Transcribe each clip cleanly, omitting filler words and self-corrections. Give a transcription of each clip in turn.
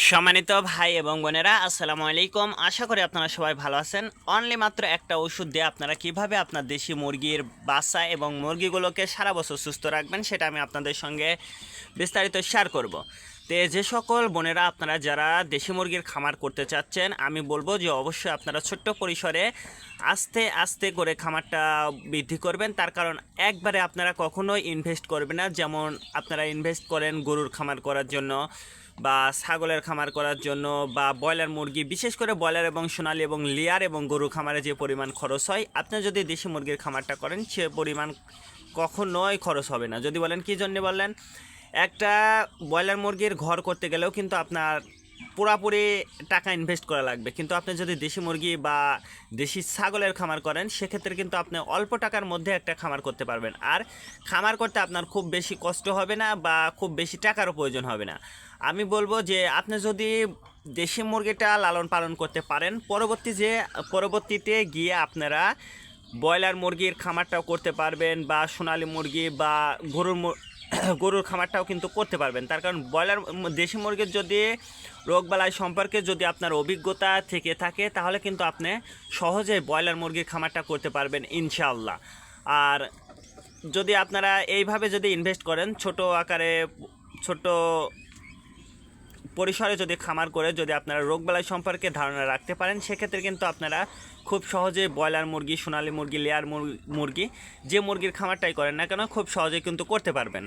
সম্মানিত ভাই এবং বোনেরা, আসসালামু আলাইকুম। আশা করি আপনারা সবাই ভালো আছেন। অনলি মাত্র একটা ওষুধ দিয়ে আপনারা কিভাবে আপনার দেশি মুরগির বাচ্চা এবং মুরগিগুলোকে সারা বছর সুস্থ রাখবেন সেটা আমি আপনাদের সঙ্গে বিস্তারিত শেয়ার করব। যে সকল বোনেরা আপনারা যারা দেশি মুরগির খামার করতে চাচ্ছেন, আমি বলবো যে অবশ্যই আপনারা ছোট্ট পরিসরে আস্তে আস্তে করে খামারটা বৃদ্ধি করবেন। তার কারণ একবারে আপনারা কখনোই ইনভেস্ট করবেন না। যেমন আপনারা ইনভেস্ট করেন গরুর খামার করার জন্য বা ছাগলের খামার করার জন্য বা ব্রয়লার মুরগি, বিশেষ করে ব্রয়লার এবং সোনালী এবং লেয়ার এবং গরু খামারে যে পরিমাণ খরচ হয়, আপনি যদি দেশি মুরগির খামারটা করেন সে পরিমাণ কখনোই খরচ হবে না। যদি বলেন কী জন্যে বললেন, একটা ব্রয়লার মুরগির ঘর করতে গেলেও কিন্তু আপনার পুরাপুরি টাকা ইনভেস্ট করা লাগবে, কিন্তু আপনি যদি দেশি মুরগি বা দেশি ছাগলের খামার করেন সেক্ষেত্রে কিন্তু আপনি অল্প টাকার মধ্যে একটা খামার করতে পারবেন। আর খামার করতে আপনার খুব বেশি কষ্ট হবে না বা খুব বেশি টাকারও প্রয়োজন হবে না। আমি বলবো যে আপনি যদি দেশি মুরগিটা লালন পালন করতে পারেন, পরবর্তীতে গিয়ে আপনারা ব্রয়লার মুরগির খামারটাও করতে পারবেন বা সোনালী মুরগি বা গরুর খামারটাও কিন্তু করতে পারবেন। তার কারণ দেশি মুরগির যদি রোগবালাই সম্পর্কে যদি আপনার অভিজ্ঞতা থেকে থাকে তাহলে কিন্তু আপনি সহজেই ব্রয়লার মুরগির খামারটা করতে পারবেন ইনশাআল্লাহ। আর যদি আপনারা এইভাবে যদি ইনভেস্ট করেন, ছোট পরিসরে যদি খামার করে যদি আপনারা রোগবালাই সম্পর্কে ধারণা রাখতে পারেন, সেক্ষেত্রে কিন্তু আপনারা খুব সহজে ব্রয়লার মুরগি, সোনালী মুরগি, লেয়ার মুরগি যে মুরগির খামারটাই করেন না কেন খুব সহজে কিন্তু করতে পারবেন।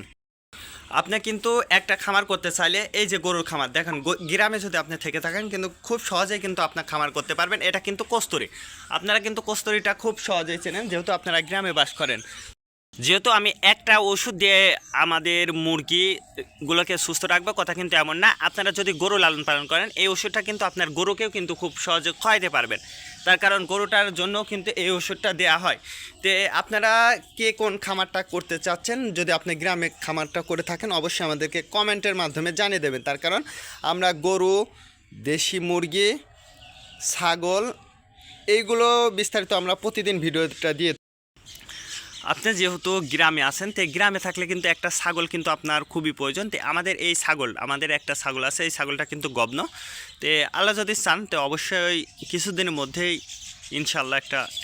আপনি কিন্তু একটা খামার করতে চাইলে এই যে গরুর খামার দেখেন, গ্রামে যদি আপনি থেকে থাকেন কিন্তু খুব সহজেই কিন্তু আপনার খামার করতে পারবেন। এটা কিন্তু কস্তুরী, আপনারা কিন্তু কস্তুরীটা খুব সহজেই চেনেন যেহেতু আপনারা গ্রামে বাস করেন। যেহেতু আমি একটা ওষুধ দিয়ে আমাদের মুরগিগুলোকে সুস্থ রাখবো কথা কিন্তু এমন না। আপনারা যদি গরু লালন পালন করেন এই ওষুধটা কিন্তু আপনার গরুকেও কিন্তু খুব সহজে খাওয়াইতে পারবেন। তার কারণ গরুটার জন্য কিন্তু এই ওষুধটা দেওয়া হয়। আপনারা কে কোন খামারটা করতে চাচ্ছেন, যদি আপনি গ্রামে খামারটা করে থাকেন অবশ্যই আমাদেরকে কমেন্টের মাধ্যমে জানিয়ে দেবেন। তার কারণ আমরা গরু, দেশি মুরগি, ছাগল এইগুলো বিস্তারিত আমরা প্রতিদিন ভিডিওটা দিয়ে। আপনি যেহেতু গ্রামে আছেন, গ্রামে থাকলে কিন্তু একটা ছাগল কিন্তু আপনার খুবই প্রয়োজন। আমাদের একটা ছাগল আছে, এই ছাগলটা কিন্তু গব্ন। আল্লাহ যদি চান অবশ্যই কিছুদিনের মধ্যেই ইনশাল্লাহ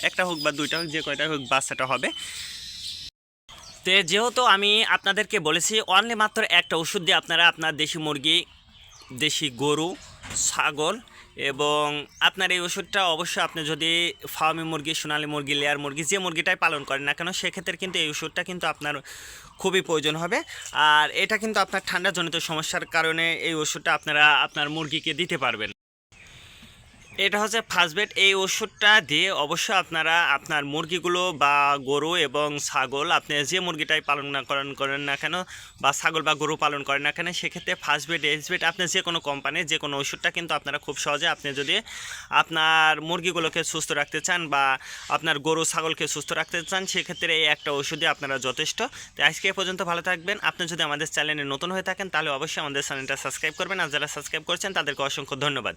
একটা হোক বা দুইটা হোক, যে কয়টা হোক বাচ্চাটা হবে। যেহেতু আমি আপনাদেরকে বলেছি অনলি মাত্র একটা ওষুধ দিয়ে আপনারা আপনার দেশি মুরগি, দেশি গরু, ছাগল এবং আপনার এই ওষুধটা অবশ্যই আপনি যদি ফার্মি মুরগি, সোনালী মুরগি, লেয়ার মুরগি যে মুরগিটাই পালন করেন না কেন সেক্ষেত্রে কিন্তু এই ওষুধটা কিন্তু আপনার খুবই প্রয়োজন হবে। আর এটা কিন্তু আপনার ঠান্ডাজনিত সমস্যার কারণে এই ওষুধটা আপনারা আপনার মুরগিকে দিতে পারবেন। এটা হচ্ছে ফার্স্ট বেড। এই ওষুধটা দিয়ে অবশ্যই আপনারা আপনার মুরগিগুলো বা গরু এবং ছাগল, আপনি যে মুরগিটাই পালন করেন না কেন বা ছাগল বা গরু পালন করেন না কেন সেক্ষেত্রে ফার্স্ট বেড, এস বেড, আপনি যে কোনো কোম্পানির যে কোনো ওষুধটা কিন্তু আপনারা খুব সহজে, আপনি যদি আপনার মুরগিগুলোকে সুস্থ রাখতে চান বা আপনার গরু ছাগলকে সুস্থ রাখতে চান সেক্ষেত্রে এই একটা ওষুধই আপনারা যথেষ্ট। আজকে এ পর্যন্ত ভালো থাকবেন। আপনি যদি আমাদের চ্যানেলে নতুন হয়ে থাকেন তাহলে অবশ্যই আমাদের চ্যানেলটা সাবস্ক্রাইব করবেন, আর যারা সাবস্ক্রাইব করছেন তাদেরকে অসংখ্য ধন্যবাদ।